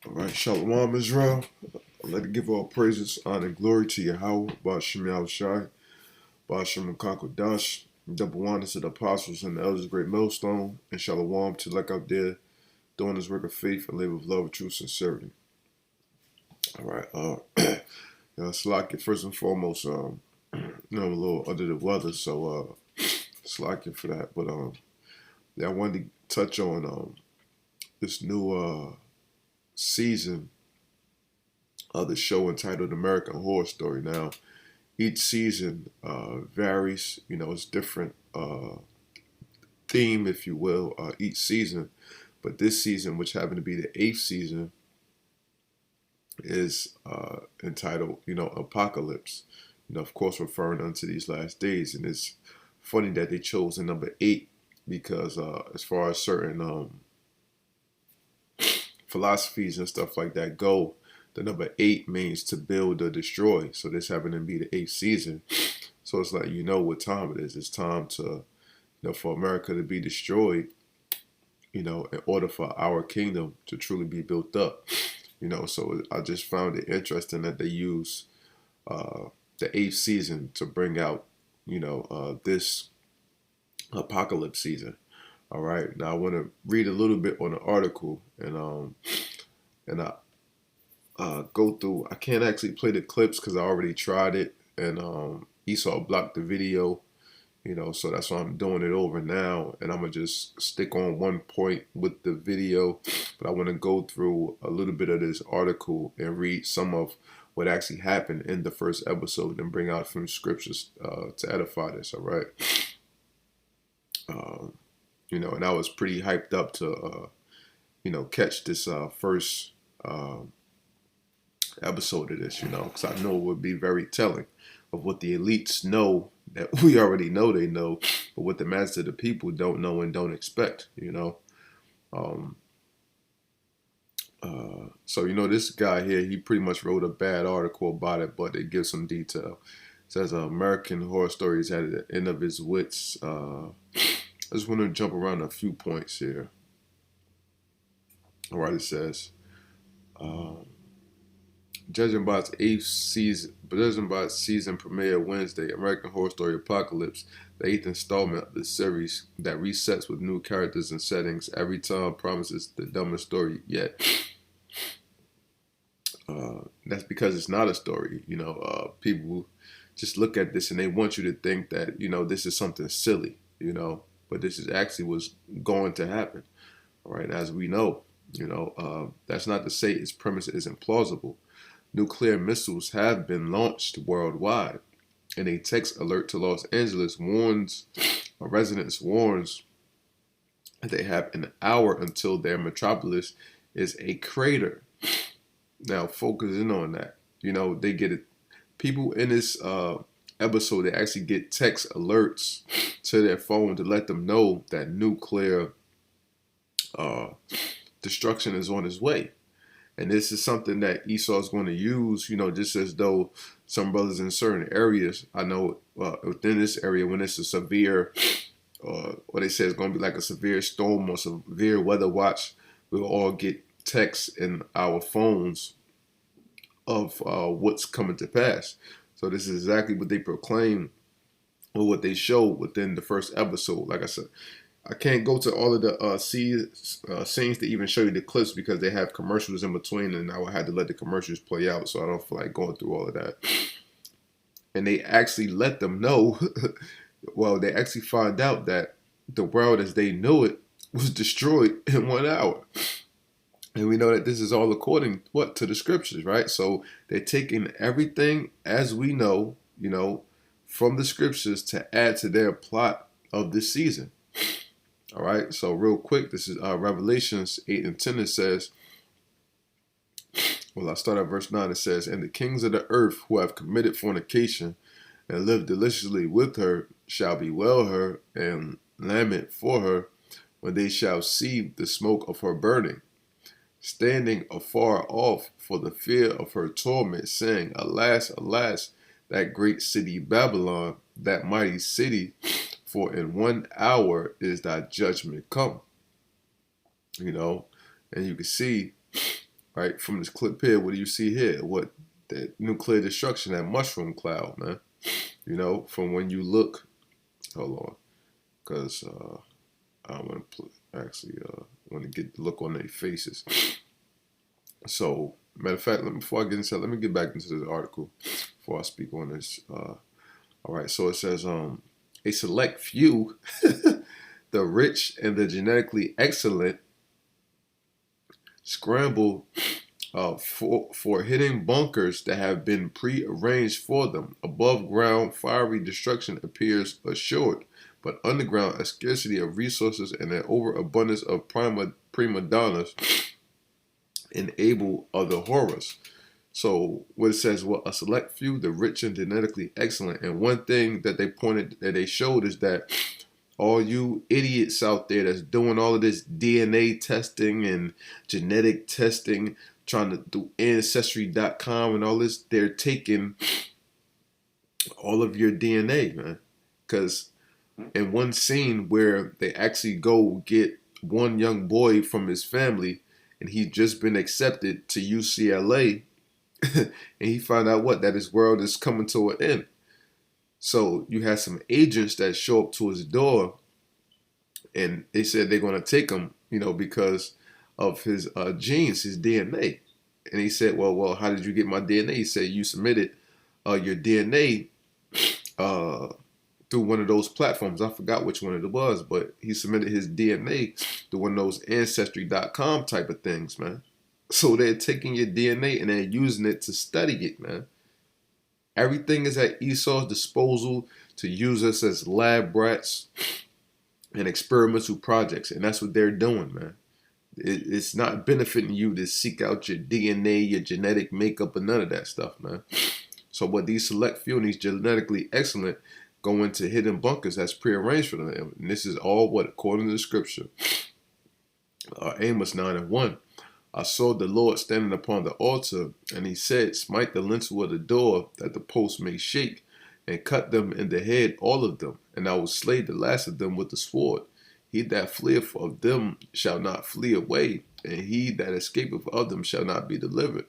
All right, Shalawam Israel. I'd like to give all praises, honor, and glory to YAHAWAH, YAHAWASHI, Dash, double honor to the apostles and the elders of GREATMILLSTONE, and Shalawam to like out there doing this work of faith and live with love, truth, sincerity. All right, Slakia, first and foremost, I'm a little under the weather, so Slakia for that. But I wanted to touch on this new season of the show entitled American Horror Story. Now, each season varies, it's different theme, if you will, each season. But this season, which happened to be the 8th season, is entitled, Apocalypse. Of course, referring unto these last days. And it's funny that they chose the number 8 because as far as certain philosophies and stuff like that go, the number 8 means to build or destroy. So this happened to be the 8th season. So it's like, what time it is. It's time to, for America to be destroyed, in order for our kingdom to truly be built up. So I just found it interesting that they use the 8th season to bring out, this apocalypse season. All right. Now I want to read a little bit on the article and I go through. I can't actually play the clips because I already tried it, and Esau blocked the video. So that's why I'm doing it over now, and I'm gonna just stick on one point with the video, but I want to go through a little bit of this article and read some of what actually happened in the first episode and bring out from scriptures to edify this. All right. And I was pretty hyped up to catch this first episode of this, because I know it would be very telling of what the elites know that we already know they know, but what the mass of the people don't know and don't expect, So, this guy here, he pretty much wrote a bad article about it, but it gives some detail. It says, American Horror Stories at the end of his wits. I just want to jump around a few points here. All right, it says, judging by its season premiere Wednesday, American Horror Story Apocalypse, the 8th installment of the series that resets with new characters and settings every time, promises the dumbest story yet. That's because it's not a story. People just look at this and they want you to think that, this is something silly, but this is actually what's going to happen. All right, as we know, that's not to say its premise isn't plausible. Nuclear missiles have been launched worldwide, and a text alert to Los Angeles residents warns that they have an hour until their metropolis is a crater. Now, focus in on that. They get it. People in this episode, they actually get text alerts to their phone to let them know that nuclear destruction is on its way. And this is something that Esau is going to use, just as though some brothers in certain areas, I know within this area, when it's a severe, what they say is going to be like a severe storm or severe weather watch, we'll all get texts in our phones of what's coming to pass. So this is exactly what they proclaim or what they show within the first episode. Like I said, I can't go to all of the scenes to even show you the clips because they have commercials in between, and I would have to let the commercials play out, so I don't feel like going through all of that. And they actually let them know, well, they actually find out that the world as they knew it was destroyed in 1 hour. And we know that this is all according to the scriptures, right? So they're taking everything as we know, from the scriptures to add to their plot of this season. All right, so real quick, this is Revelations 8 and 10. It says, well, I start at verse 9. It says, and the kings of the earth who have committed fornication and lived deliciously with her shall bewail her and lament for her when they shall see the smoke of her burning, standing afar off for the fear of her torment, saying, alas, alas, that great city Babylon, that mighty city, for in 1 hour is thy judgment come. And you can see right? From this clip here, what do you see here? What that nuclear destruction, that mushroom cloud, man. You know, from when you look, hold on, because I want to actually want to get the look on their faces. So, matter of fact, before I get into that, let me get back into this article before I speak on this. All right, so it says, a select few, the rich and the genetically excellent, scramble for hidden bunkers that have been pre-arranged for them. Above ground, fiery destruction appears assured, but underground, a scarcity of resources and an overabundance of prima donnas enable other horrors. So what it says, well, a select few, the rich and genetically excellent. And one thing that they showed is that all you idiots out there that's doing all of this DNA testing and genetic testing, trying to do Ancestry.com and all this, they're taking all of your DNA, man. Because in one scene where they actually go get one young boy from his family, and he's just been accepted to UCLA, and he found out that his world is coming to an end. So you have some agents that show up to his door, and they said they're going to take him, you know, because of his genes, his DNA. And he said, well, how did you get my DNA? He said, you submitted your DNA through one of those platforms. I forgot which one it was, but he submitted his DNA through one of those Ancestry.com type of things, man. So they're taking your DNA and they're using it to study it, man. Everything is at Esau's disposal to use us as lab rats and experimental projects. And that's what they're doing, man. It's not benefiting you to seek out your DNA, your genetic makeup, and none of that stuff, man. So what these select few and these genetically excellent go into hidden bunkers that's prearranged for them. And this is all what, according to the scripture. Amos 9:1. I saw the Lord standing upon the altar, and he said, smite the lintel of the door, that the posts may shake, and cut them in the head, all of them, and I will slay the last of them with the sword. He that fleeth of them shall not flee away, and he that escapeth of them shall not be delivered.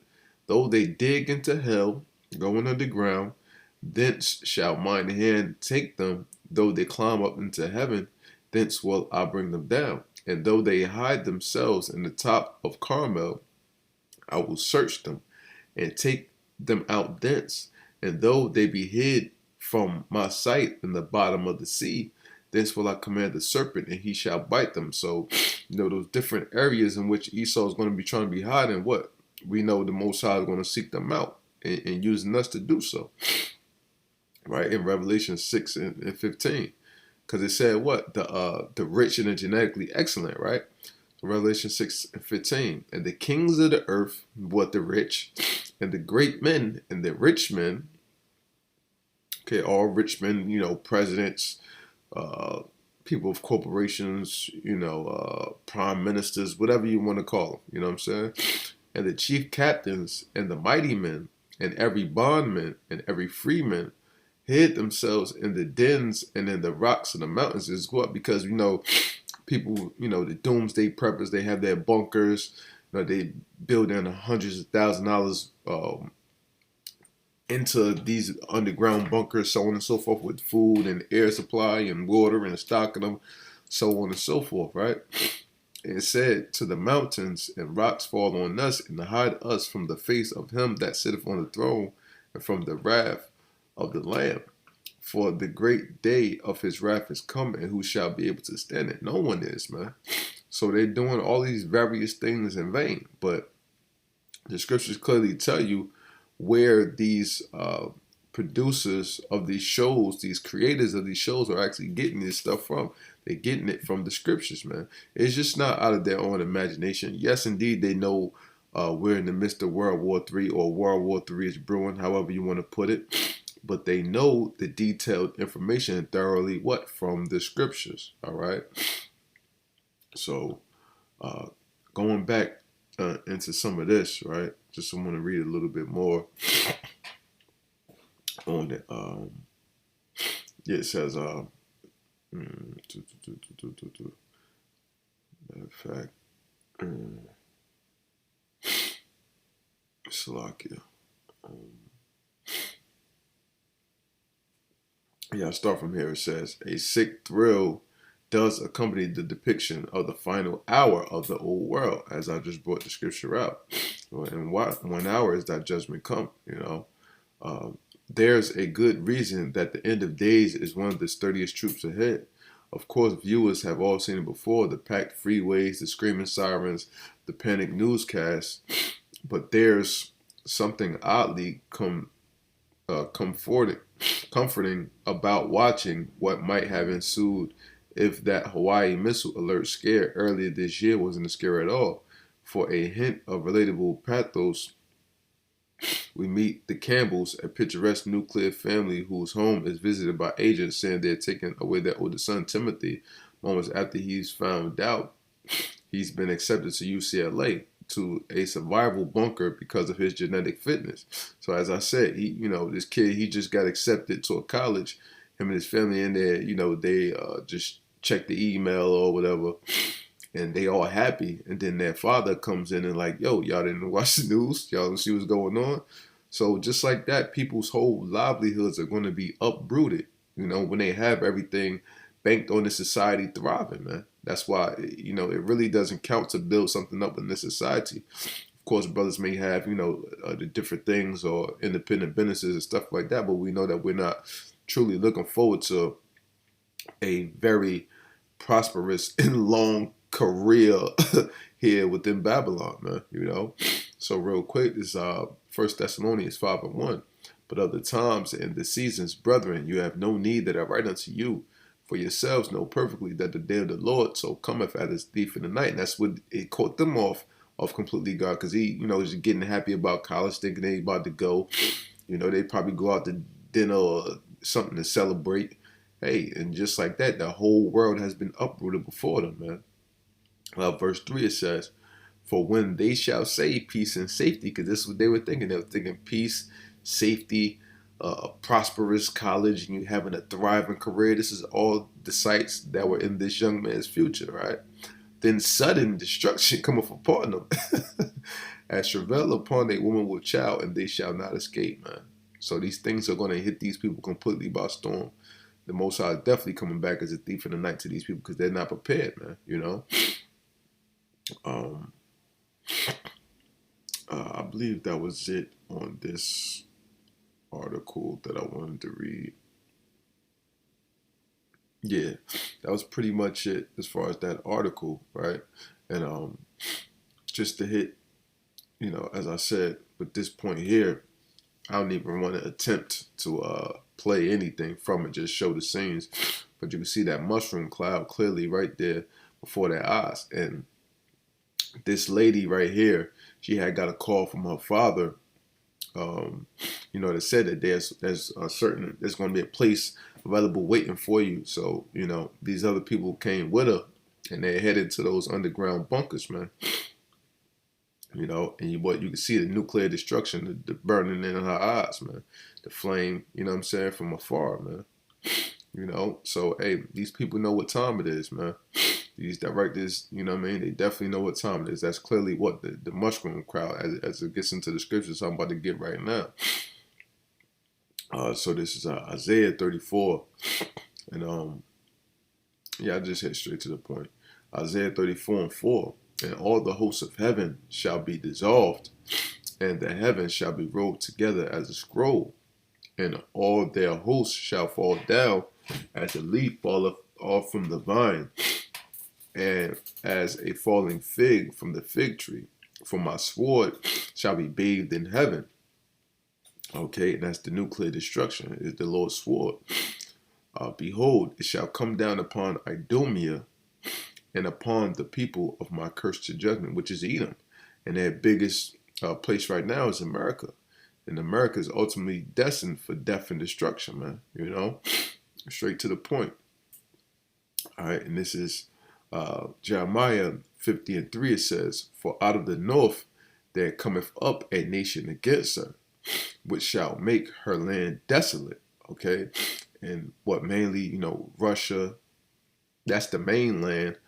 Though they dig into hell, going underground, thence shall mine hand take them. Though they climb up into heaven, thence will I bring them down. And though they hide themselves in the top of Carmel, I will search them and take them out thence. And though they be hid from my sight in the bottom of the sea, thence will I command the serpent, and he shall bite them. So, you know, those different areas in which Esau is going to be trying to be hiding, what? We know the Most High is going to seek them out and using us to do so. Right? In Revelation 6 and 15. Because it said what? The rich and the genetically excellent, right? So Revelation 6 and 15. And the kings of the earth, what, the rich, and the great men and the rich men, okay, all rich men, you know, presidents, people of corporations, you know, prime ministers, whatever you want to call them, you know what I'm saying? And the chief captains and the mighty men and every bondman and every freeman hid themselves in the dens and in the rocks and the mountains as well, because, you know, people, you know, the doomsday preppers, they have their bunkers, you know, they build in hundreds of $1,000s into these underground bunkers, so on and so forth, with food and air supply and water and stocking them, so on and so forth, right? And it said, to the mountains and rocks fall on us, and to hide us from the face of him that sitteth on the throne, and from the wrath of the Lamb. For the great day of his wrath is coming, and who shall be able to stand it? No one is, man. So they're doing all these various things in vain. But the scriptures clearly tell you where these producers of these shows, these creators of these shows, are actually getting this stuff from. They're getting it from the scriptures, man. It's just not out of their own imagination. Yes, indeed, they know we're in the midst of World War III, or World War III is brewing, however you want to put it. But they know the detailed information thoroughly, what? From the scriptures, all right? So, going back into some of this, right? Just want to read a little bit more on it. Yeah, it says, matter of fact, Salakia. Yeah, I start from here. It says, a sick thrill does accompany the depiction of the final hour of the old world, as I just brought the scripture out. And what 1 hour is that judgment come, you know? There's a good reason that the end of days is one of the sturdiest troops ahead. Of course, viewers have all seen it before, the packed freeways, the screaming sirens, the panic newscasts. But there's something oddly comforting about watching what might have ensued if that Hawaii missile alert scare earlier this year wasn't a scare at all. For a hint of relatable pathos, we meet the Campbells, a picturesque nuclear family whose home is visited by agents saying they're taking away their oldest son, Timothy, moments after he's found out he's been accepted to UCLA, to a survival bunker because of his genetic fitness. So as I said, this kid, he just got accepted to a college. Him and his family in there, they just check the email or whatever, and they all happy. And then their father comes in and like, yo, y'all didn't watch the news? Y'all didn't see what's going on? So just like that, people's whole livelihoods are going to be uprooted, when they have everything banked on the society thriving, man. That's why, it really doesn't count to build something up in this society. Of course, brothers may have, the different things or independent businesses and stuff like that, but we know that we're not truly looking forward to a very prosperous and long career here within Babylon, man, So real quick, this 1 Thessalonians 5:1. But other times and the seasons, brethren, you have no need that I write unto you. For yourselves know perfectly that the day of the Lord so cometh as a thief in the night. And that's what it caught them off completely guard, because he, is getting happy about college, thinking they about to go. They probably go out to dinner or something to celebrate. Hey, and just like that, the whole world has been uprooted before them, man. Verse 3, it says, for when they shall say peace and safety, because this is what they were thinking. They were thinking peace, safety, a prosperous college, and you having a thriving career. This is all the sights that were in this young man's future, right? Then sudden destruction cometh upon them, as travail upon a woman with child, and they shall not escape, man. So these things are going to hit these people completely by storm. The Most High is definitely coming back as a thief in the night to these people because they're not prepared, man. I believe that was it on this article that I wanted to read. Yeah, that was pretty much it as far as that article, right? And just to hit, as I said, with this point here, I don't even want to attempt to play anything from it, just show the scenes. But you can see that mushroom cloud clearly right there before their eyes. And this lady right here, she had got a call from her father, that said that there's going to be a place available waiting for you. So, these other people came with her, and they headed to those underground bunkers, man. And what you can see the nuclear destruction, the burning in her eyes, man. The flame, from afar, man. So, hey, these people know what time it is, man. These directors, they definitely know what time it is. That's clearly what the mushroom crowd, as it gets into the scriptures, I'm about to get right now. So this is Isaiah 34. And, I just hit straight to the point. Isaiah 34:4. And all the hosts of heaven shall be dissolved, and the heavens shall be rolled together as a scroll, and all their hosts shall fall down as a leaf falleth off from the vine, and as a falling fig from the fig tree. For my sword shall be bathed in heaven. Okay, and that's the nuclear destruction, is the Lord's sword. Behold, it shall come down upon Idumea, and upon the people of my curse to judgment, which is Edom. And their biggest place right now is America. And America is ultimately destined for death and destruction, man. Straight to the point. All right, and this is Jeremiah 50:3. It says, for out of the north there cometh up a nation against her, which shall make her land desolate. Okay, and what mainly, Russia, that's the mainland.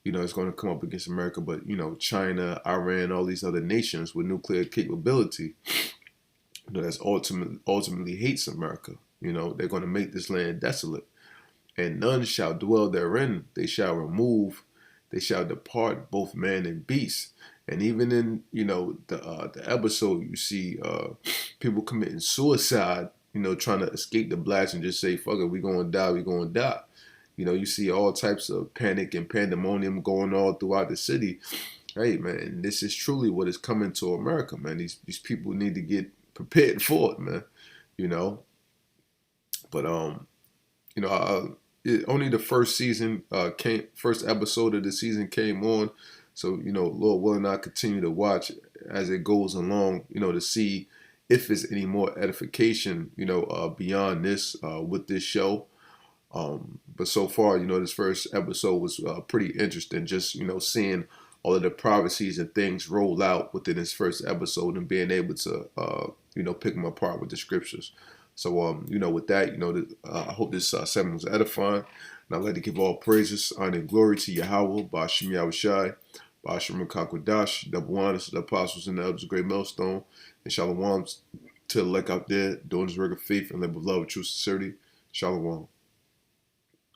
you know, it's going to come up against America. But, you know, China, Iran, all these other nations with nuclear capability, you know, that's ultimately hates America. You know, they're going to make this land desolate. And none shall dwell therein. They shall remove, they shall depart, both man and beast. And even in, you know, the episode, you see people committing suicide, you know, trying to escape the blast and just say, fuck it, we going to die, we going to die. You know, you see all types of panic and pandemonium going on throughout the city. Hey, man, this is truly what is coming to America, man. These people need to get prepared for it, man. You know, but you know, only the first season first episode of the season came on. So, you know, Lord willing, I continue to watch as it goes along, you know, to see if there's any more edification, you know, beyond this with this show. But so far, you know, this first episode was pretty interesting. Just, you know, seeing all of the prophecies and things roll out within this first episode and being able to, you know, pick them apart with the scriptures. So, you know, with that, you know, I hope this segment was edifying. And I'd like to give all praises, honor, and glory to YAHAWAH, Bashim YAHAWASHI, Bashim Kakwadash, double honors to the apostles and the elders of Great Millstone, and Shalawam to the elect out there, doing this work of faith and live with love and true sincerity. Shalawam.